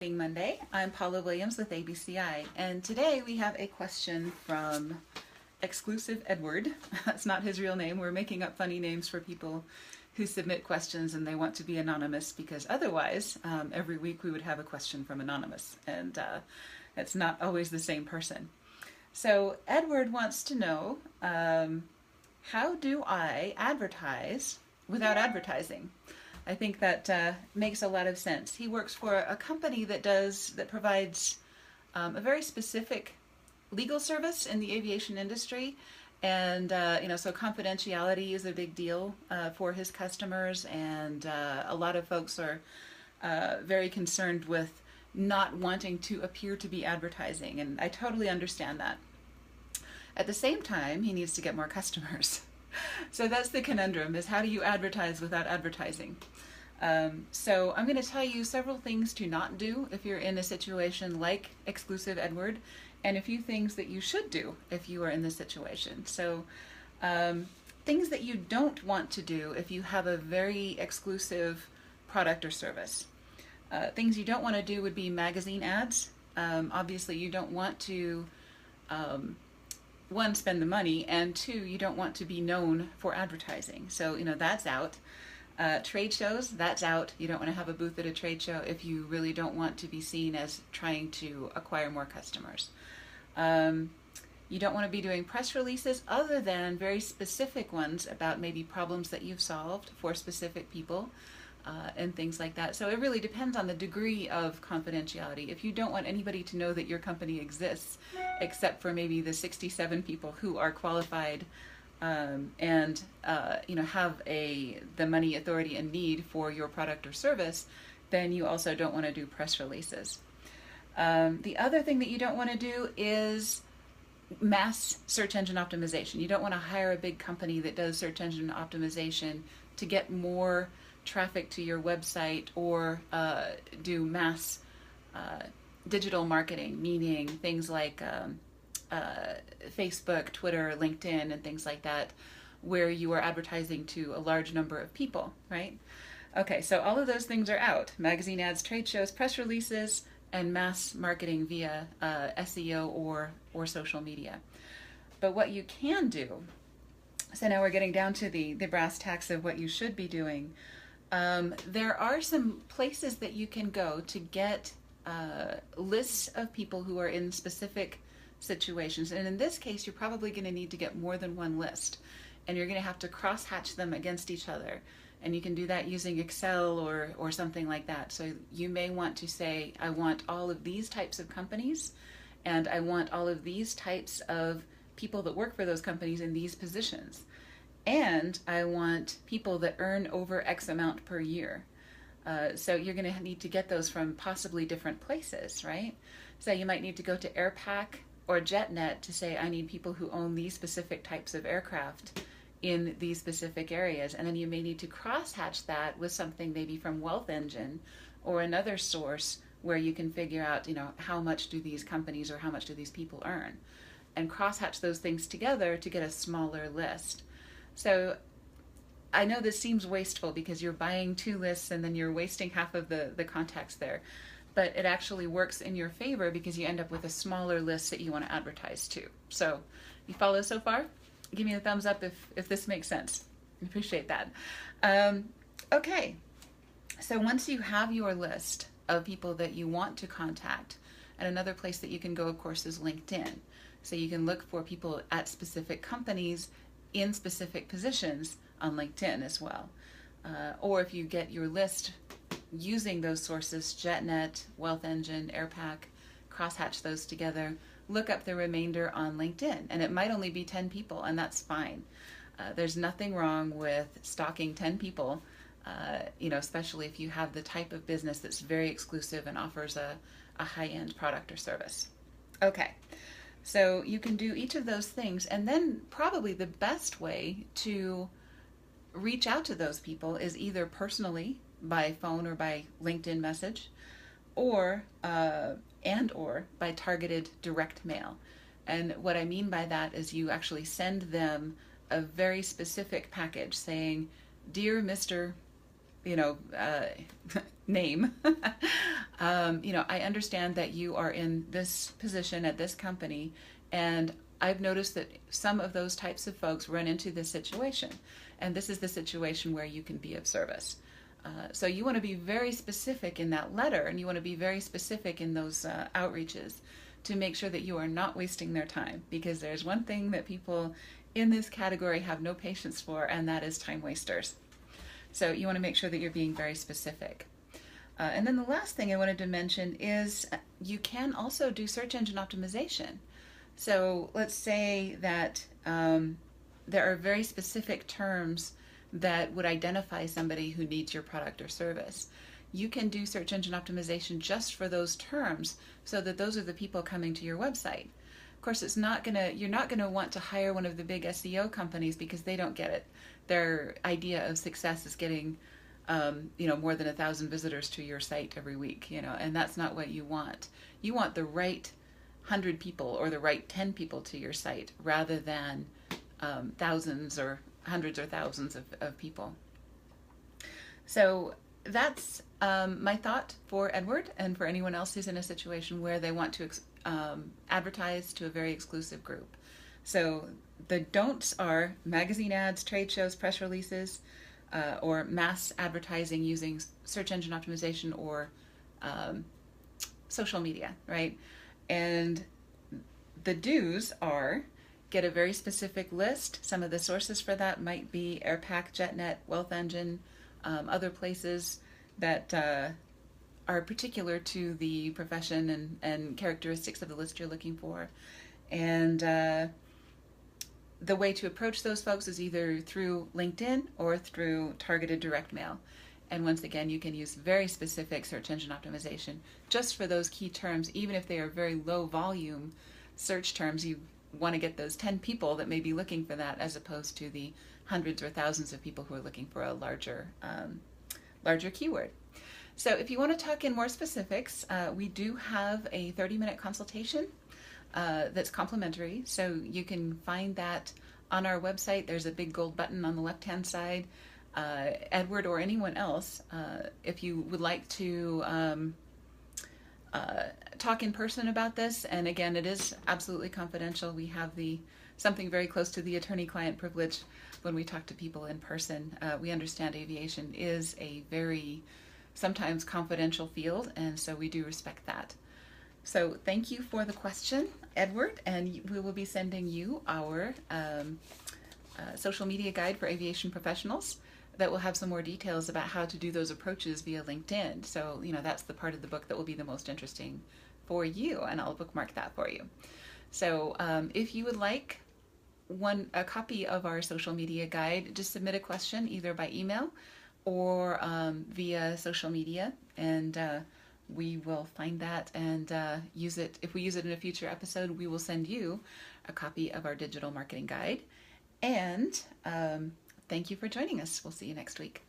Monday. I'm Paula Williams with ABCI, and today we have a question from Exclusive Edward. That's not his real name. We're making up funny names for people who submit questions and they want to be anonymous, because otherwise every week we would have a question from Anonymous, and it's not always the same person. So Edward wants to know, how do I advertise without advertising? I think that makes a lot of sense. He works for a company that provides a very specific legal service in the aviation industry, and so confidentiality is a big deal for his customers, and a lot of folks are very concerned with not wanting to appear to be advertising, and I totally understand that. At the same time, he needs to get more customers. So that's the conundrum, is how do you advertise without advertising? So I'm going to tell you several things to not do if you're in a situation like Exclusive Edward, and a few things that you should do if you are in this situation. So things that you don't want to do if you have a very exclusive product or service. Things you don't want to do would be magazine ads. Obviously you don't want to one, spend the money, and two, you don't want to be known for advertising. So, that's out. Trade shows, that's out. You don't want to have a booth at a trade show if you really don't want to be seen as trying to acquire more customers. You don't want to be doing press releases other than very specific ones about maybe problems that you've solved for specific people. And things like that. So it really depends on the degree of confidentiality. If you don't want anybody to know that your company exists, except for maybe the 67 people who are qualified and have the money, authority, and need for your product or service, then you also don't want to do press releases. The other thing that you don't want to do is mass search engine optimization. You don't want to hire a big company that does search engine optimization to get more traffic to your website, or do mass digital marketing, meaning things like Facebook, Twitter, LinkedIn, and things like that, where you are advertising to a large number of people, right? Okay, so all of those things are out. Magazine ads, trade shows, press releases, and mass marketing via SEO or social media. But what you can do, so now we're getting down to the brass tacks of what you should be doing. There are some places that you can go to get lists of people who are in specific situations. And in this case, you're probably going to need to get more than one list. And you're going to have to cross-hatch them against each other. And you can do that using Excel or something like that. So you may want to say, I want all of these types of companies, and I want all of these types of people that work for those companies in these positions. And I want people that earn over X amount per year. So you're going to need to get those from possibly different places, right? So you might need to go to AirPack or JetNet to say, I need people who own these specific types of aircraft in these specific areas. And then you may need to cross-hatch that with something maybe from Wealth Engine or another source where you can figure out, how much do these companies or how much do these people earn? And cross-hatch those things together to get a smaller list. So I know this seems wasteful because you're buying two lists and then you're wasting half of the contacts there, but it actually works in your favor because you end up with a smaller list that you want to advertise to. So you follow so far? Give me a thumbs up if this makes sense. I appreciate that. Okay, so once you have your list of people that you want to contact, and another place that you can go, of course, is LinkedIn. So you can look for people at specific companies in specific positions on LinkedIn as well. Or if you get your list using those sources, JetNet, Wealth Engine, AirPack, crosshatch those together, look up the remainder on LinkedIn. And it might only be 10 people, and that's fine. There's nothing wrong with stalking 10 people, especially if you have the type of business that's very exclusive and offers a high-end product or service. Okay. So you can do each of those things, and then probably the best way to reach out to those people is either personally by phone or by LinkedIn message, or by targeted direct mail. And what I mean by that is you actually send them a very specific package saying, "Dear Mr. name. I understand that you are in this position at this company, and I've noticed that some of those types of folks run into this situation, and this is the situation where you can be of service. So you want to be very specific in that letter, and you want to be very specific in those outreaches to make sure that you are not wasting their time, because there's one thing that people in this category have no patience for, and that is time wasters. So you want to make sure that you're being very specific. And then the last thing I wanted to mention is you can also do search engine optimization. So let's say that there are very specific terms that would identify somebody who needs your product or service. You can do search engine optimization just for those terms so that those are the people coming to your website. Of course, you're not gonna want to hire one of the big SEO companies because they don't get it. Their idea of success is getting more than 1,000 visitors to your site every week, and that's not what you want. You want the right 100 people or the right 10 people to your site rather than thousands or hundreds or thousands of people. So that's my thought for Edward, and for anyone else who's in a situation where they want to advertise to a very exclusive group. So the don'ts are magazine ads, trade shows, press releases, or mass advertising using search engine optimization or social media, right? And the do's are get a very specific list. Some of the sources for that might be Airpack, JetNet, Wealth Engine, other places that are particular to the profession and characteristics of the list you're looking for. And the way to approach those folks is either through LinkedIn or through targeted direct mail. And once again, you can use very specific search engine optimization just for those key terms. Even if they are very low volume search terms, you want to get those 10 people that may be looking for that, as opposed to the hundreds or thousands of people who are looking for a larger keyword. So if you want to talk in more specifics, we do have a 30-minute consultation that's complimentary. So you can find that on our website. There's a big gold button on the left-hand side. Edward or anyone else, if you would like to talk in person about this, and again, it is absolutely confidential. We have something very close to the attorney-client privilege when we talk to people in person. We understand aviation is a very sometimes confidential field, and so we do respect that. So thank you for the question, Edward, and we will be sending you our social media guide for aviation professionals that will have some more details about how to do those approaches via LinkedIn. So, that's the part of the book that will be the most interesting for you, and I'll bookmark that for you. So if you would like a copy of our social media guide, just submit a question either by email or via social media, and we will find that and use it. If we use it in a future episode, we will send you a copy of our digital marketing guide. And thank you for joining us. We'll see you next week.